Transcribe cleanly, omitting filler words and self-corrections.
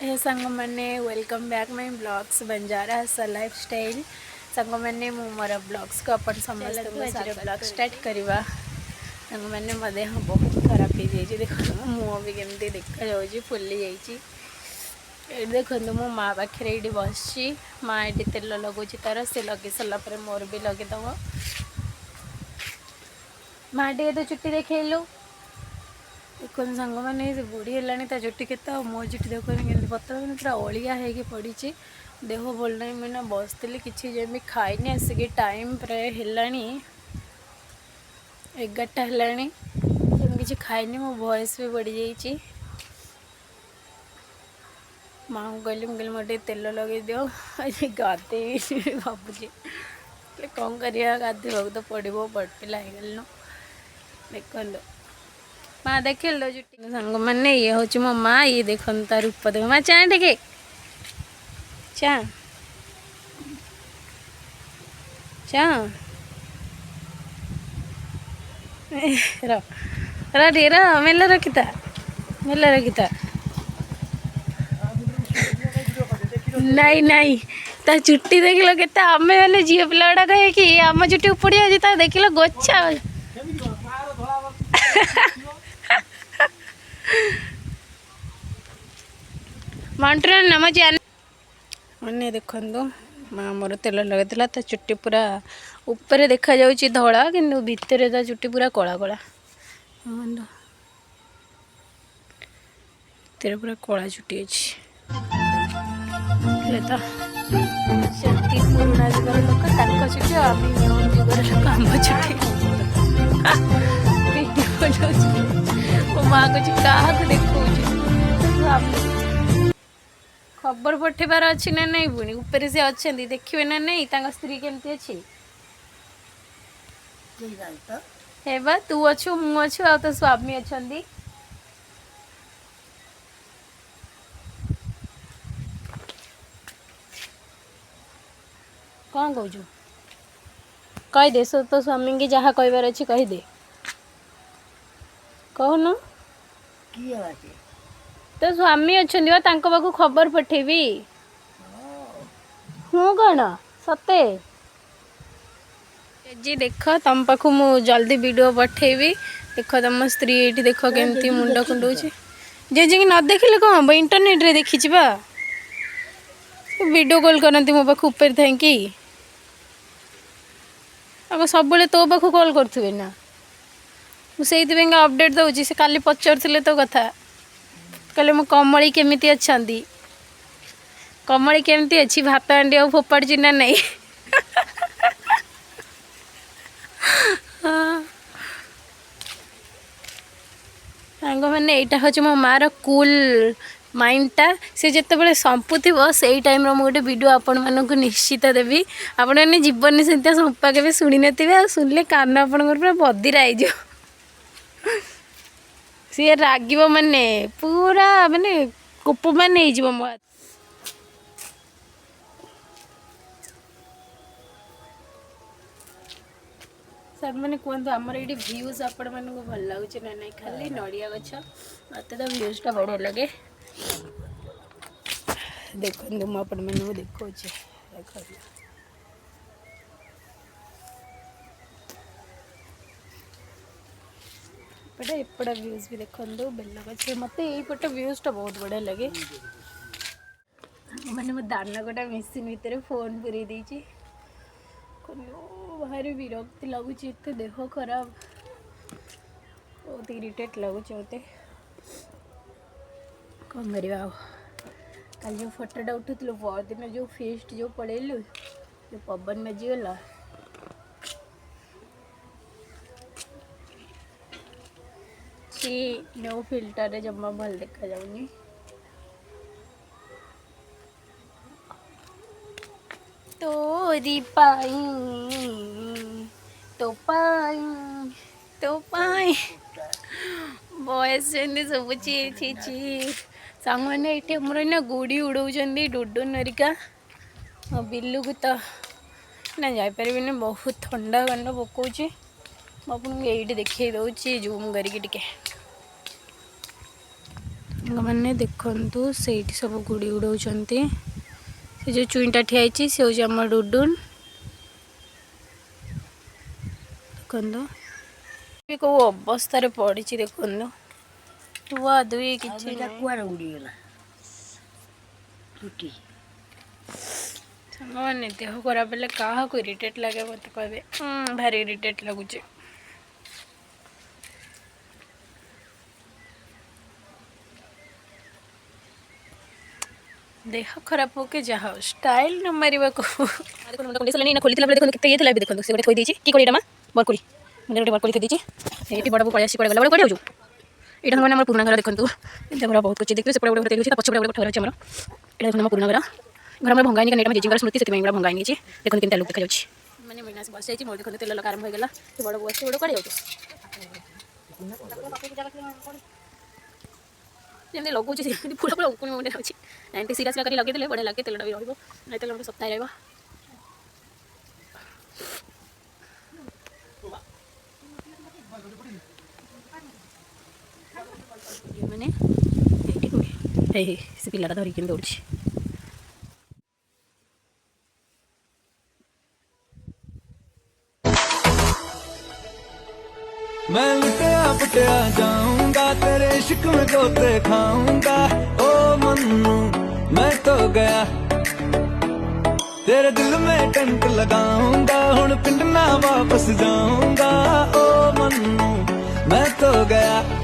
हे सांग मैंने welcome back my blogs Banjara हसा लाइफस्टाइल सांग मैंने मु मोर ब्लॉग्स को अपन समस्त ब्लॉग स्टार्ट करवा सांग मैंने मो देह बहुत खराब हो जाए देखो मुँह भी केमती देखा जाऊँगी फुली जाइए देखो मो माँ पाखे ये बस माँ ये तेल लगुच तार से लगे सारापर मोर भी लगेदब माँ टे तो चुट्टी देखल देखो सांग मैंने बुढ़ी है चुट्टी के मो चुट्टी देखो पतला मैंने पूरा अलिया हो पड़ी देह भल ना मुझे बसती किसी जमी खाईनी आसिक टाइम प्राय है 11टा है किसी खाईनी मो वॉइस भी बढ़ी जाइए माँ को कहली मुझे मोटे तेल लगे दियो गाधे भावुची कौन करा गाधेबा तो पड़ो बड़ पिला हो देख माँ देखल दो जुटी सांग मैंने ये हूँ मो माँ ये देख तार रूप देख माँ चा टे चा चा मेला रखिता नहीं नहीं ता चुट्टी देख लो के आम मैंने झील पिला गुड़ा कहे कि आम चुट्टी उपड़ी आज देख लो गोछा माउंटेन नाम जान मैंने देखो माँ मोर तेल लगे ता चुट्टी पूरा ऊपर देखा जाऊँगी धला कि भितर ता चुट्टी पूरा कला कला भितर पूरा कला चुट्टी अच्छी तो पुराणा जुगर लोक चुट्टी आम जुगर लोक आम चुट्टी मो माँ कह क्या देखा खबर पठेबार अच्छी ना नहीं पुणी ऊपर से अच्छा देखिए ना नहीं स्त्री केमती अच्छी हे बा तू अच्छु मु अच्छु आ तो स्वामी अच्छा कौन कौच कहीदे तो स्वामी की जहाँ कहबार अच्छी कहीदे कहन तो स्वामी अच्छा पाखु खबर पठेबी हूँ कौन सते जी देख तुम पाखु मु जल्दी वीडियो पठेबी देख तुम स्त्री ये देख केमती मुंड कुंडे जे जी न देखिले कौन हम इंटरनेट रे देखी वीडियो कॉल करती मो पाख ऊपर थी आगे सब तो पाखु कॉल करुवे ना मुझे अपडेट दूसरी से काली पचारे तो कथा कहले मो कमली केमिति अच्छा कमली केमती अच्छी भात हांडी आ फोपाड़ी ना नहीं सांग मैंने यहाँ हूँ मो मार कूल माइंडटा सी जिते संपु थी से टाइम गोटे वीडियो आपण मानक निश्चित देवी आपण मैंने जीवन से संपा के शुणी नो शुणिले कान आपण पूरा बदिरा हो सी रागिब माने पूरा माने कोप माने हो मो सर मैंने कहतु आमर ये भ्यूज आपण मानक भल लगुच ना नहीं खाली नड़िया गछ मत तो भ्यूजटा बढ़िया लगे देखो मुझे मैंने देखा एपटा व्यूज भी देखो बेल गछ मत यहीपट व्यूजटा बहुत बढ़िया लगे मैंने मो दान गोटा मेसीन भितर फोन पूरी देती भारी विरक्ति लगुच एत देह खराब बहुत इरिटेट लगुच मत कौन करवा कल जो फोटोटा उठुलु परदिन जो फेस्ट जो पड़ेलु जो पवन बाजीगला सी नो फिल्टर रे जमा भल देखा जाऊनी तोरी पाई तो पाई बॉयस सब ची सांग मैंने ये मोर ना गुड़ी उड़ाऊँ डुडू नरिका बिलू को तो ना जापारे बहुत ठंडा गंड पकाऊँ आपको ये देखी दूसरी जूम करके मैंने देखु से सब गुड़ी उड़ाऊँच से जो चुईटा ठियाई से हूँ आम डुडुन देखो कौ अवस्था पड़ी देखु धुआ धुई कि मैंने देह खराब हेल्ले क्या इरिटेट लगे मत कहे भारी इरिटेट लगुच देह खराब हो के जहा स्टाइल न मारिबा को खोली देखो ये देखो से गोटे थोड़ी देछि की कोड़ी मा बरकुड़ी मुझे गोटे बरकुड़ी थोड़ी देछि एटी बड़ बड़ पळा सिकोड़ गला बड़ कोड़ी आजु एटा हमर हमर पुराना घर देखंतु एटा हमरा बहुत कुछ देखियो से पड़े गोटे देछि पछ पड़े गोटे ठहर अछि हमर एटा हमर पुराना घर घर में भंगानी कनेटा जेजिंगर स्मृति से हमरा भंगानी अछि देखो केनता लोक देखा जाउछि माने मीना से बस जाइछि मोर देखो तेल लगा आरंभ हो गेला से बड़ बस बड़ कोड़ी आजु जमी लगुच फूल फूल उकुणी मुंडे अच्छी एंटी सीरियस लगे लगे बढ़िया लगे तेलटा भी रही नहीं तेल गोटे सप्ताह रहा मैंने से पिलाटा धरिकी दौड़ी मैं लुटिया पुटिया जाऊंगा तेरे इश्क में गोते खाऊंगा ओ मन्नू मैं तो गया तेरे दिल में टेंट लगाऊंगा हुण पिंड ना वापस जाऊंगा ओ मन्नू मैं तो गया।